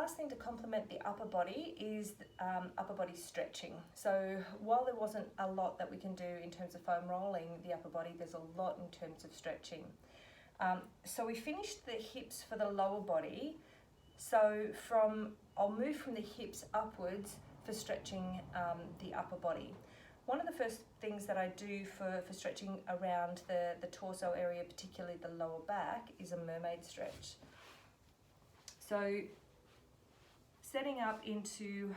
last thing to complement the upper body is upper body stretching. So while there wasn't a lot that we can do in terms of foam rolling the upper body, there's a lot in terms of stretching. So we finished the hips for the lower body. So I'll move from the hips upwards for stretching the upper body. One of the first things that I do for stretching around the torso area, particularly the lower back, is a mermaid stretch. So setting up into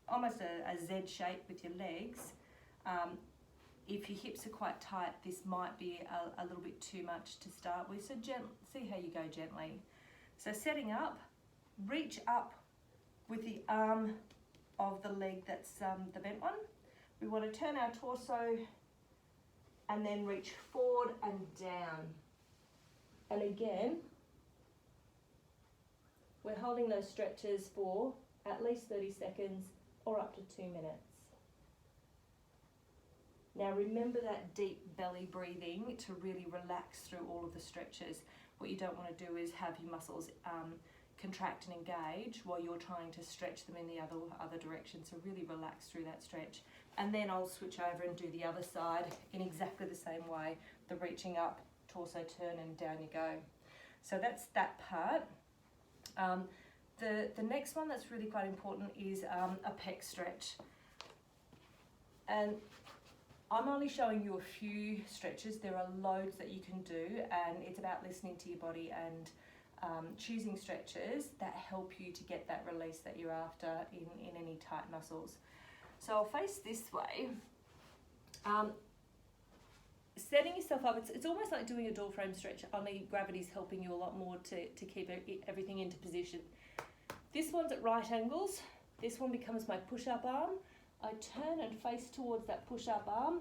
almost a Z shape with your legs. If your hips are quite tight, this might be a little bit too much to start with, so see how you go gently. So setting up, reach up with the arm of the leg that's the bent one. We want to turn our torso and then reach forward and down. And again, we're holding those stretches for at least 30 seconds or up to 2 minutes. Now remember that deep belly breathing to really relax through all of the stretches. What you don't want to do is have your muscles contract and engage while you're trying to stretch them in the other direction. So really relax through that stretch. And then I'll switch over and do the other side in exactly the same way. The reaching up, torso turn, and down you go. So that's that part. The next one that's really quite important is a pec stretch. And I'm only showing you a few stretches. There are loads that you can do, and it's about listening to your body and choosing stretches that help you to get that release that you're after in any tight muscles. So I'll face this way. Setting yourself up, it's almost like doing a door frame stretch, only gravity's helping you a lot more to keep everything into position. This one's at right angles. This one becomes my push-up arm. I turn and face towards that push-up arm,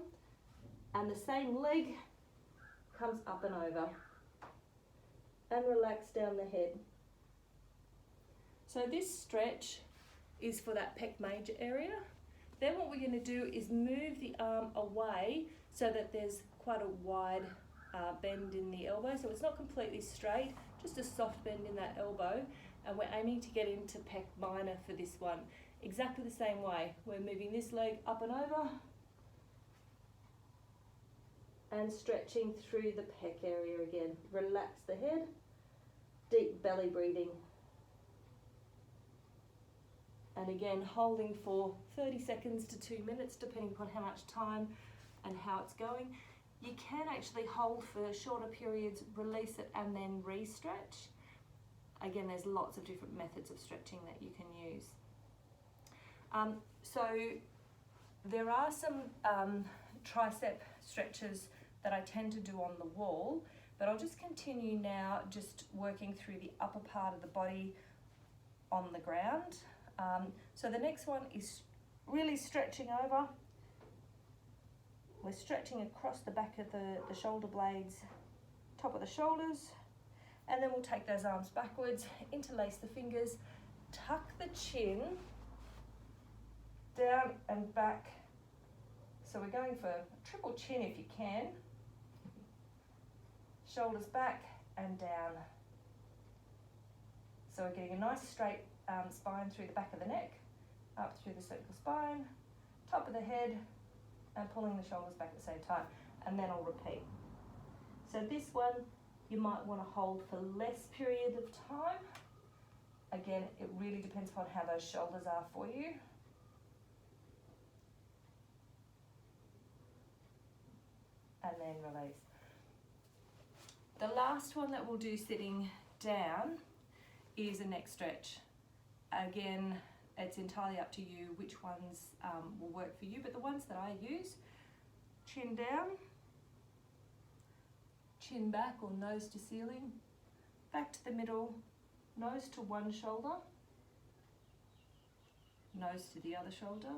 and the same leg comes up and over. And relax down the head. So this stretch is for that pec major area. Then what we're going to do is move the arm away so that there's quite a wide bend in the elbow. So it's not completely straight, just a soft bend in that elbow. And we're aiming to get into pec minor for this one. Exactly the same way. We're moving this leg up and over and stretching through the pec area again. Relax the head, deep belly breathing. And again, holding for 30 seconds to 2 minutes, depending upon how much time and how it's going. You can actually hold for shorter periods, release it, and then re-stretch. Again, there's lots of different methods of stretching that you can use. So there are some tricep stretches that I tend to do on the wall, but I'll just continue now just working through the upper part of the body on the ground. So the next one is really stretching over. We're stretching across the back of the shoulder blades, top of the shoulders, and then we'll take those arms backwards, interlace the fingers, tuck the chin down and back. So we're going for a triple chin if you can. Shoulders back and down. So we're getting a nice straight spine through the back of the neck, up through the cervical spine, top of the head, and pulling the shoulders back at the same time. And then I'll repeat. So this one, you might want to hold for less period of time. Again, it really depends upon how those shoulders are for you. And then release. The last one that we'll do sitting down is a neck stretch. Again, it's entirely up to you which ones will work for you, but the ones that I use, chin down, chin back or nose to ceiling, back to the middle, nose to one shoulder, nose to the other shoulder,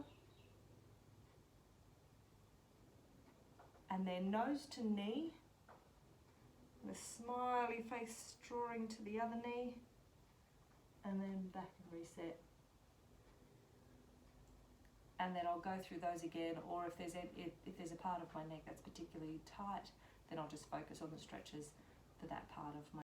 and then nose to knee, and a smiley face drawing to the other knee, and then back and reset. And then I'll go through those again, or if there's a part of my neck that's particularly tight, then I'll just focus on the stretches for that part of my